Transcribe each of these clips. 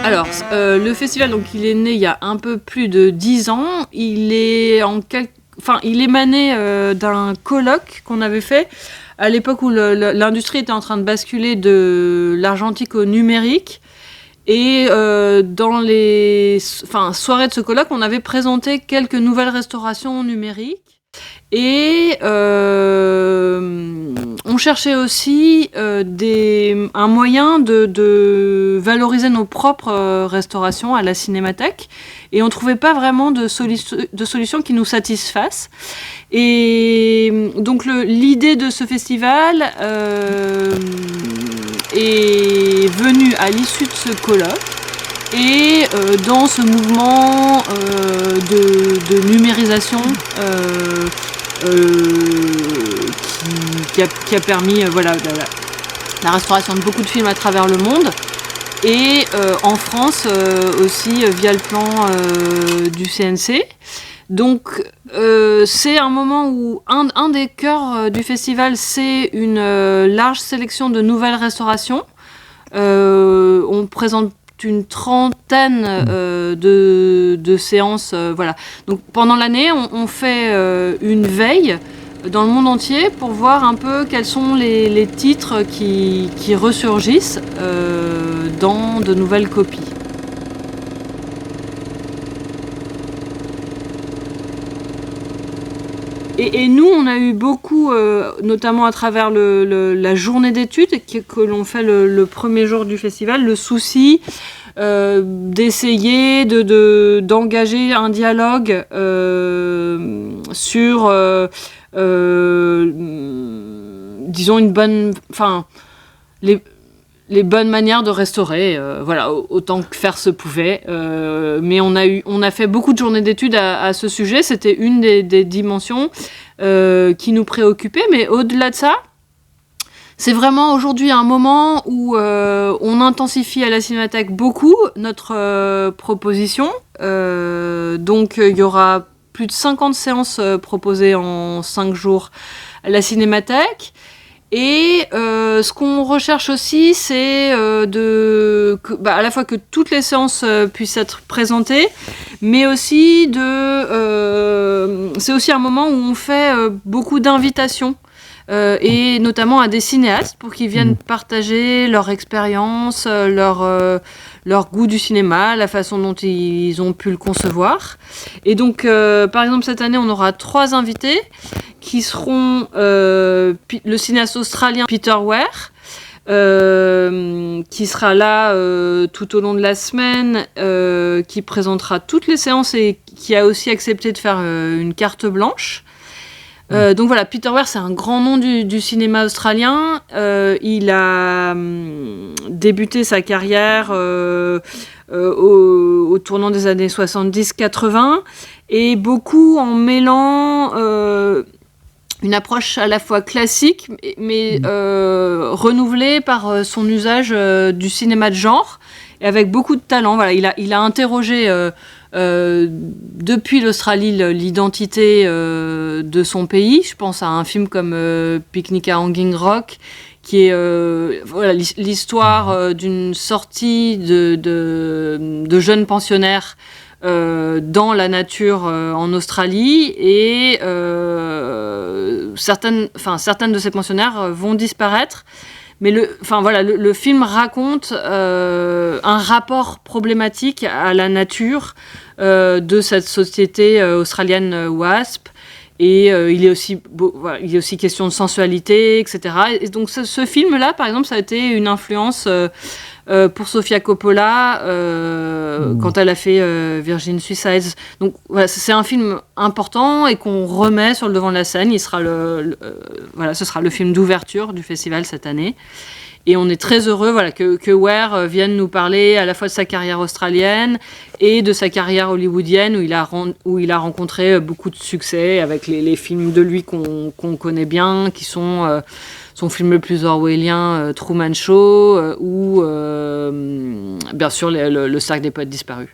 Alors, le festival, donc, il est né il y a un peu plus de 10 ans. Il émanait d'un colloque qu'on avait fait à l'époque où l'industrie était en train de basculer de l'argentique au numérique. Et dans les soirées de ce colloque, on avait présenté quelques nouvelles restaurations numériques. Et on cherchait aussi un moyen de valoriser nos propres restaurations à la Cinémathèque. Et on ne trouvait pas vraiment de solution qui nous satisfasse. Et donc l'idée de ce festival est venue à l'issue de ce colloque. Et dans ce mouvement de numérisation qui a permis la restauration de beaucoup de films à travers le monde, et en France aussi via le plan du CNC. Donc c'est un moment où un des cœurs du festival, c'est une large sélection de nouvelles restaurations. On présente une trentaine de séances. Voilà. Donc pendant l'année, on fait une veille dans le monde entier pour voir un peu quels sont les titres qui ressurgissent dans de nouvelles copies. Et nous, on a eu beaucoup, notamment à travers la journée d'études que l'on fait le premier jour du festival, le souci d'essayer d'engager un dialogue sur, disons, les bonnes manières de restaurer, autant que faire se pouvait. Mais on a fait beaucoup de journées d'études à ce sujet. C'était une des dimensions qui nous préoccupait. Mais au-delà de ça, c'est vraiment aujourd'hui un moment où on intensifie à la Cinémathèque beaucoup notre proposition. Donc il y aura plus de 50 séances proposées en 5 jours à la Cinémathèque. Et ce qu'on recherche aussi, c'est à la fois que toutes les séances puissent être présentées, mais aussi c'est aussi un moment où on fait beaucoup d'invitations, et notamment à des cinéastes pour qu'ils viennent partager leur expérience, leur goût du cinéma, la façon dont ils ont pu le concevoir. Et donc, par exemple, cette année, on aura 3 invités qui seront le cinéaste australien Peter Weir, qui sera là tout au long de la semaine, qui présentera toutes les séances et qui a aussi accepté de faire une carte blanche. Donc voilà, Peter Weir, c'est un grand nom du cinéma australien. Il a débuté sa carrière au tournant des années 70-80, et beaucoup en mêlant une approche à la fois classique, mais renouvelée par son usage du cinéma de genre, et avec beaucoup de talent. Voilà, il a interrogé depuis l'Australie l'identité de son pays. Je pense à un film comme Picnic à Hanging Rock, qui est l'histoire d'une sortie de jeunes pensionnaires dans la nature en Australie, et certaines de ces pensionnaires vont disparaître. Mais le film raconte un rapport problématique à la nature de cette société australienne WASP. Et il est aussi question de sensualité, etc. Et donc ce film-là, par exemple, ça a été une influence pour Sofia Coppola quand elle a fait Virgin Suicides. Donc voilà, c'est un film important et qu'on remet sur le devant de la scène. Il sera ce sera le film d'ouverture du festival cette année. Et on est très heureux que Weir vienne nous parler à la fois de sa carrière australienne et de sa carrière hollywoodienne, où il a rencontré beaucoup de succès avec les films de lui qu'on connaît bien, qui sont son film le plus orwellien, Truman Show, ou bien sûr le Cercle des poètes disparus.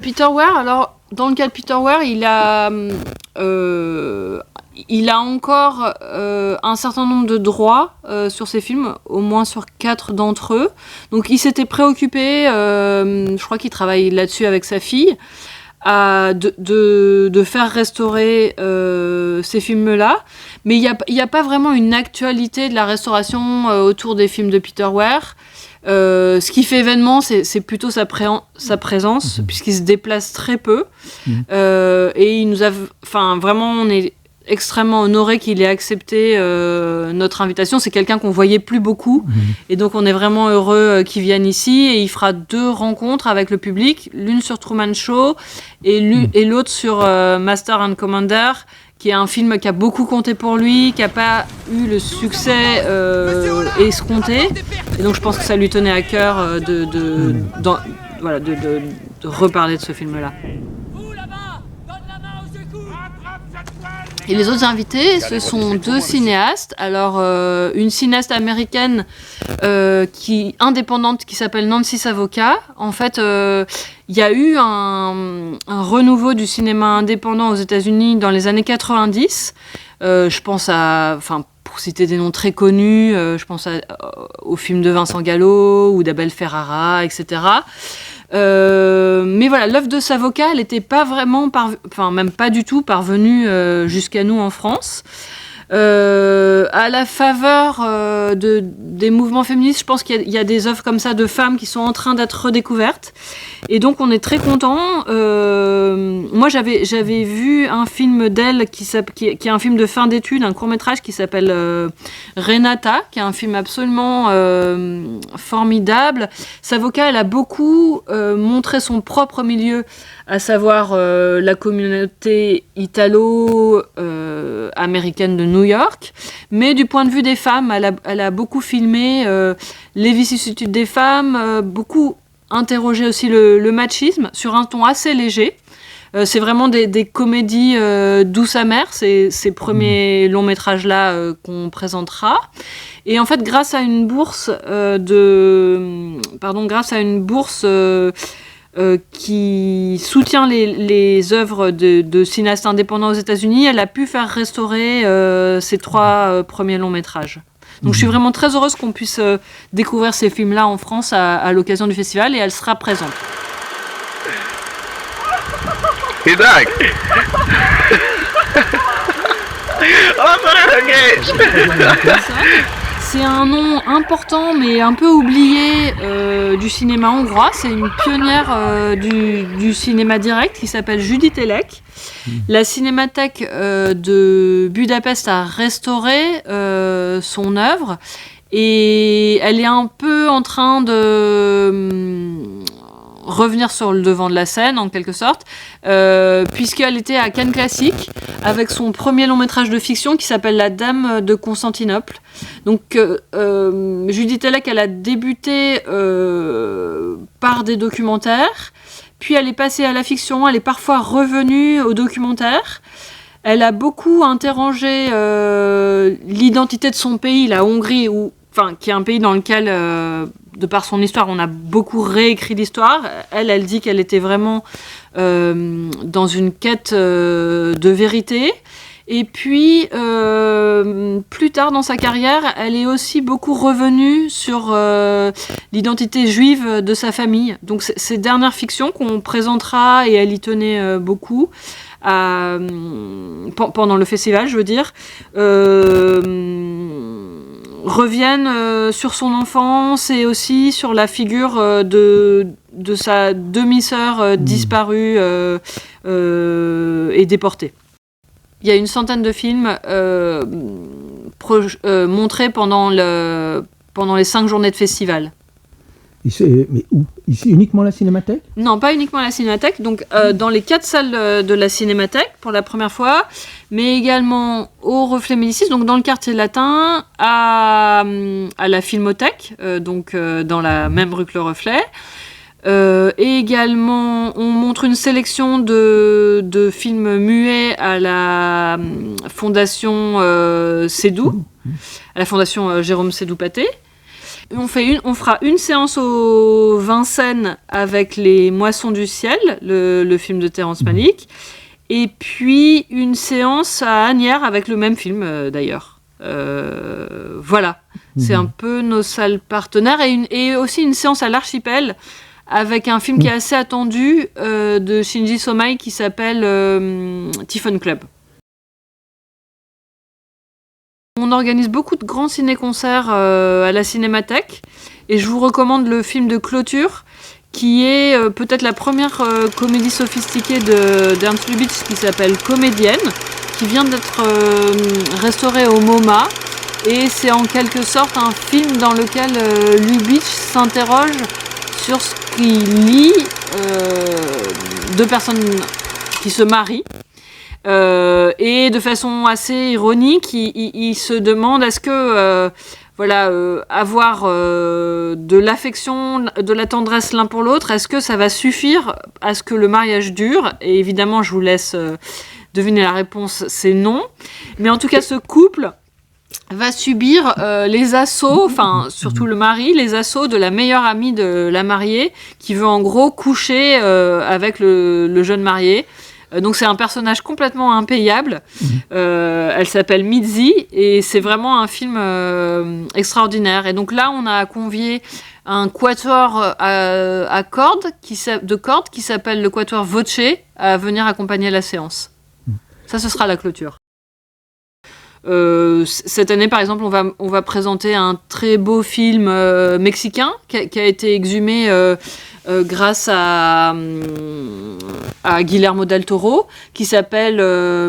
Peter Weir, alors dans le cas de Peter Weir, il a encore un certain nombre de droits sur ses films, au moins sur 4 d'entre eux. Donc il s'était préoccupé, je crois qu'il travaille là-dessus avec sa fille, de faire restaurer ces films-là. Mais il n'y a pas vraiment une actualité de la restauration autour des films de Peter Weir. Ce qui fait événement, c'est plutôt sa présence, puisqu'il se déplace très peu. Et il nous a... Enfin, vraiment, on est extrêmement honoré qu'il ait accepté notre invitation. C'est quelqu'un qu'on voyait plus beaucoup. Et donc, on est vraiment heureux qu'il vienne ici. Et il fera 2 rencontres avec le public. L'une sur Truman Show et l'autre sur Master and Commander, qui est un film qui a beaucoup compté pour lui, qui n'a pas eu le succès escompté. Et donc je pense que ça lui tenait à cœur de reparler de ce film-là. Et les autres invités, ce sont 2 cinéastes. Alors, une cinéaste américaine indépendante qui s'appelle Nancy Savoca. En fait, il y a eu un renouveau du cinéma indépendant aux États-Unis dans les années 90. Je pense pour citer des noms très connus, je pense aux films de Vincent Gallo ou d'Abel Ferrara, etc. Mais voilà, l'œuvre de Savoca, elle n'était pas vraiment, même pas du tout parvenue jusqu'à nous en France. À la faveur des mouvements féministes, je pense qu'il y a des œuvres comme ça de femmes qui sont en train d'être redécouvertes. Et donc on est très contents. Moi j'avais vu un film d'elle qui est un film de fin d'études, un court-métrage qui s'appelle Renata, qui est un film absolument formidable. Savoca, elle a beaucoup montré son propre milieu, à savoir la communauté italo-américaine de New York. Mais du point de vue des femmes, elle a beaucoup filmé les vicissitudes des femmes, beaucoup interrogé aussi le machisme sur un ton assez léger. C'est vraiment des comédies douces amères, ces premiers longs métrages-là qu'on présentera. Et en fait, grâce à une bourse qui soutient les œuvres de cinéastes indépendants aux États-Unis, elle a pu faire restaurer ces 3 premiers longs métrages. Donc je suis vraiment très heureuse qu'on puisse découvrir ces films-là en France à l'occasion du festival, et elle sera présente. Isaac. C'est un nom important mais un peu oublié du cinéma hongrois. C'est une pionnière du cinéma direct qui s'appelle Judith Elek. La Cinémathèque de Budapest a restauré son œuvre et elle est un peu en train de revenir sur le devant de la scène en quelque sorte, puisqu'elle était à Cannes Classique avec son premier long métrage de fiction qui s'appelle La Dame de Constantinople. Donc Judith Elek, elle a débuté par des documentaires, puis elle est passée à la fiction, elle est parfois revenue au documentaire. Elle a beaucoup interrogé l'identité de son pays, la Hongrie, qui est un pays dans lequel, de par son histoire, on a beaucoup réécrit l'histoire. Elle dit qu'elle était vraiment dans une quête de vérité. Et puis, plus tard dans sa carrière, elle est aussi beaucoup revenue sur l'identité juive de sa famille. Donc, ces dernières fictions qu'on présentera, et elle y tenait beaucoup, pendant le festival, je veux dire, reviennent sur son enfance et aussi sur la figure de sa demi-sœur disparue et déportée. Il y a une centaine de films montrés pendant les 5 journées de festival. Mais où ? Ici, uniquement la Cinémathèque ? Non, pas uniquement la Cinémathèque. Donc, dans les 4 salles de la Cinémathèque, pour la première fois, mais également au Reflet Médicis, donc dans le quartier latin, à la Filmothèque, dans la même rue que le Reflet. Et également, on montre une sélection de films muets à la Fondation Seydoux, à la Fondation Jérôme Seydoux-Pathé. on fera une séance au Vincennes avec Les Moissons du ciel, le film de Terrence Malick, et puis une séance à Asnières avec le même film d'ailleurs. Voilà, c'est un peu nos salles partenaires, et aussi une séance à l'Archipel avec un film qui est assez attendu de Shinji Somai qui s'appelle Typhon Club. On organise beaucoup de grands ciné-concerts à la Cinémathèque, et je vous recommande le film de clôture qui est peut-être la première comédie sophistiquée d'Ernst Lubitsch qui s'appelle Comédienne, qui vient d'être restaurée au MoMA, et c'est en quelque sorte un film dans lequel Lubitsch s'interroge sur ce qu'il lit deux personnes qui se marient. Et de façon assez ironique, il se demande est-ce que avoir de l'affection, de la tendresse l'un pour l'autre, est-ce que ça va suffire à ce que le mariage dure ? Et évidemment, je vous laisse deviner la réponse, c'est non. Mais en tout cas, ce couple va subir les assauts, enfin surtout le mari, les assauts de la meilleure amie de la mariée qui veut en gros coucher avec le jeune marié. Donc c'est un personnage complètement impayable. Elle s'appelle Mitzi et c'est vraiment un film extraordinaire. Et donc là, on a convié un quatuor à cordes qui s'appelle le quatuor Voce à venir accompagner la séance. Ça, ce sera la clôture. Cette année, par exemple, on va présenter un très beau film mexicain qui a été exhumé grâce à Guillermo del Toro, qui s'appelle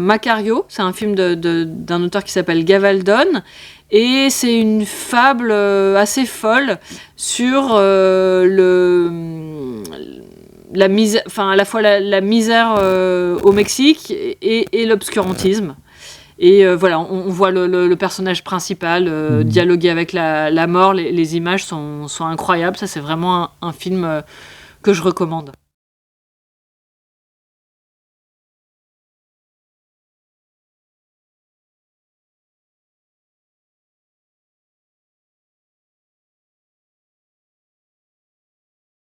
Macario. C'est un film d'un auteur qui s'appelle Gavaldon, et c'est une fable assez folle sur la misère, enfin à la fois la misère au Mexique et l'obscurantisme. Et voilà, on voit le personnage principal dialoguer avec la mort. Les images sont incroyables. Ça, c'est vraiment un film que je recommande.